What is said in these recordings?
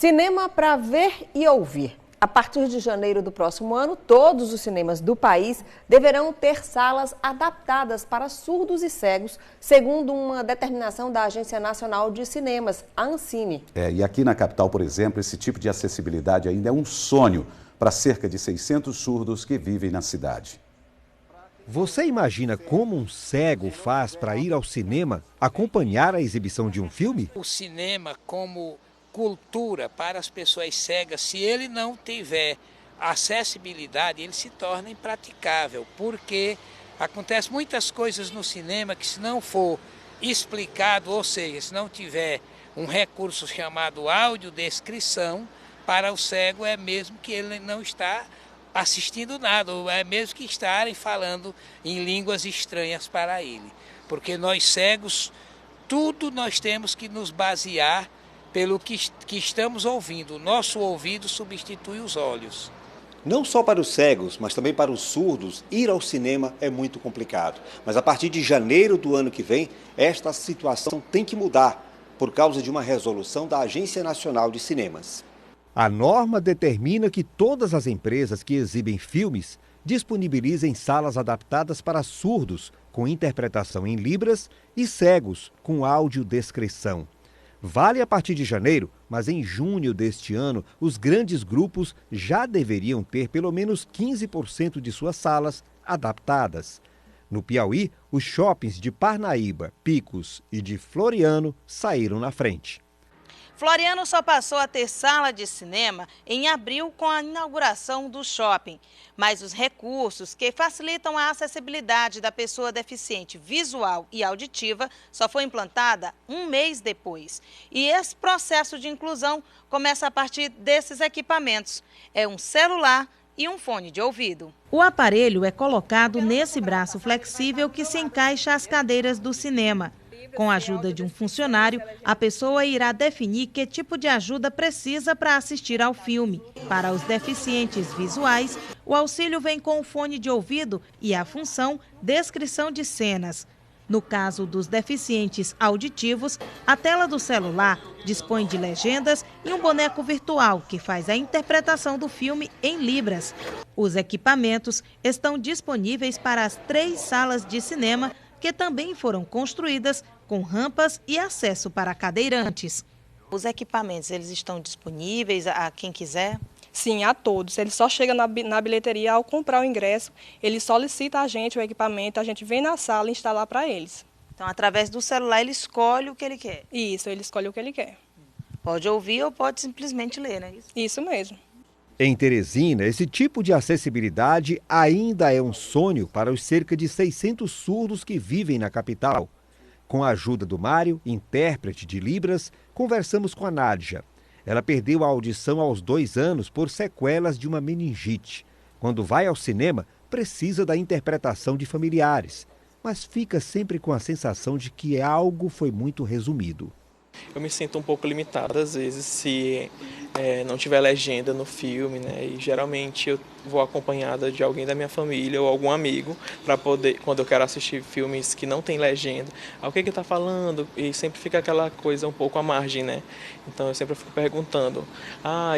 Cinema para ver e ouvir. A partir de janeiro do próximo ano, todos os cinemas do país deverão ter salas adaptadas para surdos e cegos, segundo uma determinação da Agência Nacional de Cinemas, a Ancine. E aqui na capital, por exemplo, esse tipo de acessibilidade ainda é um sonho para cerca de 600 surdos que vivem na cidade. Você imagina como um cego faz para ir ao cinema acompanhar a exibição de um filme? O cinema como cultura para as pessoas cegas, se ele não tiver acessibilidade, ele se torna impraticável, porque acontece muitas coisas no cinema que, se não for explicado, ou seja, se não tiver um recurso chamado audiodescrição, para o cego é mesmo que ele não está assistindo nada, ou é mesmo que estarem falando em línguas estranhas para ele, porque nós cegos, tudo nós temos que nos basear pelo que estamos ouvindo. O nosso ouvido substitui os olhos. Não só para os cegos, mas também para os surdos, ir ao cinema é muito complicado. Mas a partir de janeiro do ano que vem, esta situação tem que mudar, por causa de uma resolução da Agência Nacional de Cinemas. A norma determina que todas as empresas que exibem filmes disponibilizem salas adaptadas para surdos, com interpretação em libras, e cegos, com audiodescrição. Vale a partir de janeiro, mas em junho deste ano, os grandes grupos já deveriam ter pelo menos 15% de suas salas adaptadas. No Piauí, os shoppings de Parnaíba, Picos e de Floriano saíram na frente. Floriano só passou a ter sala de cinema em abril com a inauguração do shopping. Mas os recursos que facilitam a acessibilidade da pessoa deficiente visual e auditiva só foi implantada um mês depois. E esse processo de inclusão começa a partir desses equipamentos. É um celular e um fone de ouvido. O aparelho é colocado nesse braço flexível que se encaixa às cadeiras do cinema. Com a ajuda de um funcionário, a pessoa irá definir que tipo de ajuda precisa para assistir ao filme. Para os deficientes visuais, o auxílio vem com o fone de ouvido e a função descrição de cenas. No caso dos deficientes auditivos, a tela do celular dispõe de legendas e um boneco virtual que faz a interpretação do filme em libras. Os equipamentos estão disponíveis para as 3 salas de cinema que também foram construídas com rampas e acesso para cadeirantes. Os equipamentos, eles estão disponíveis a quem quiser? Sim, a todos. Ele só chega na bilheteria ao comprar o ingresso, ele solicita a gente o equipamento, a gente vem na sala e instalar para eles. Então, através do celular, ele escolhe o que ele quer? Isso, ele escolhe o que ele quer. Pode ouvir ou pode simplesmente ler, né? Isso mesmo. Em Teresina, esse tipo de acessibilidade ainda é um sonho para os cerca de 600 surdos que vivem na capital. Com a ajuda do Mário, intérprete de Libras, conversamos com a Nádia. Ela perdeu a audição aos 2 anos por sequelas de uma meningite. Quando vai ao cinema, precisa da interpretação de familiares, mas fica sempre com a sensação de que algo foi muito resumido. Eu me sinto um pouco limitado às vezes se não tiver legenda no filme, né? E geralmente eu vou acompanhada de alguém da minha família ou algum amigo para poder, quando eu quero assistir filmes que não tem legenda, o que está falando? E sempre fica aquela coisa um pouco à margem, né? Então eu sempre fico perguntando.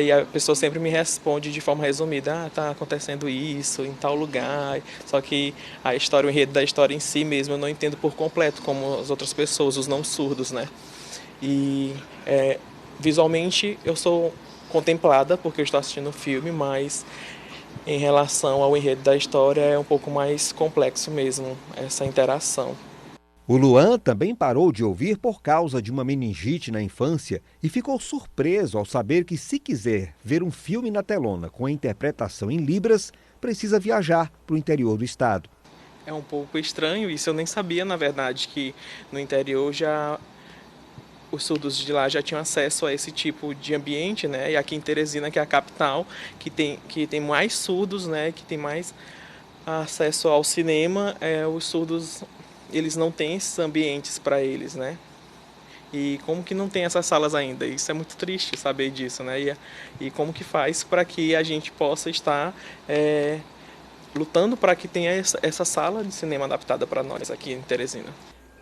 E a pessoa sempre me responde de forma resumida, tá acontecendo isso em tal lugar. Só que a história, o enredo da história em si mesmo eu não entendo por completo, como as outras pessoas, os não surdos, né? E visualmente eu sou contemplada porque eu estou assistindo o filme, mas em relação ao enredo da história é um pouco mais complexo mesmo, essa interação. O Luan também parou de ouvir por causa de uma meningite na infância e ficou surpreso ao saber que, se quiser ver um filme na telona com a interpretação em libras, precisa viajar para o interior do estado. É um pouco estranho isso, eu nem sabia, na verdade, que no interior os surdos de lá já tinham acesso a esse tipo de ambiente, né? E aqui em Teresina, que é a capital, que tem mais surdos, né? Que tem mais acesso ao cinema, os surdos eles não têm esses ambientes para eles, né? E como que não tem essas salas ainda? Isso é muito triste saber disso, né? E como que faz para que a gente possa estar lutando para que tenha essa sala de cinema adaptada para nós aqui em Teresina.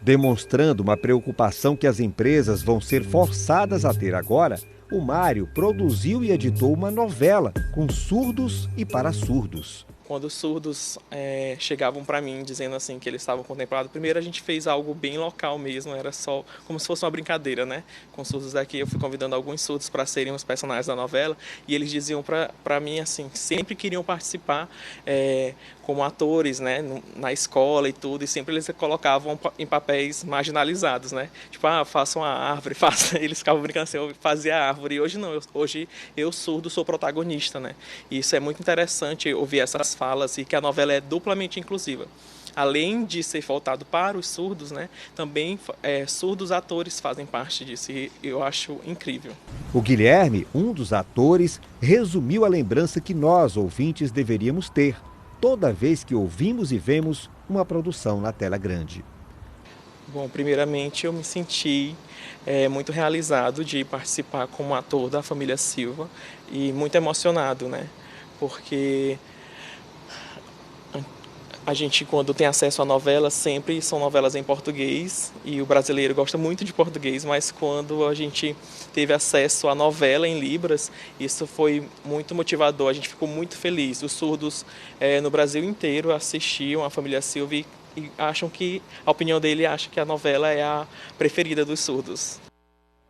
Demonstrando uma preocupação que as empresas vão ser forçadas a ter agora, O Mário produziu e editou uma novela com surdos e para surdos. Quando os surdos chegavam para mim dizendo assim que eles estavam contemplados, primeiro a gente fez algo bem local mesmo, era só como se fosse uma brincadeira, né? Com surdos daqui, eu fui convidando alguns surdos para serem os personagens da novela e eles diziam para mim assim, sempre queriam participar como atores, né? Na escola e tudo, e sempre eles colocavam em papéis marginalizados, né? Tipo, faça uma árvore, eles ficavam brincando assim, eu fazia a árvore, e hoje não, hoje eu surdo sou protagonista, né? E isso é muito interessante ouvir essas falas e que a novela é duplamente inclusiva. Além de ser voltado para os surdos, né, também surdos atores fazem parte disso e eu acho incrível. O Guilherme, um dos atores, resumiu a lembrança que nós, ouvintes, deveríamos ter toda vez que ouvimos e vemos uma produção na tela grande. Bom, primeiramente eu me senti muito realizado de participar como ator da família Silva e muito emocionado, né, porque a gente, quando tem acesso à novela, sempre são novelas em português e o brasileiro gosta muito de português, mas quando a gente teve acesso à novela em Libras, isso foi muito motivador, a gente ficou muito feliz. Os surdos no Brasil inteiro assistiam a família Silva e acham que, a opinião dele acha que a novela é a preferida dos surdos.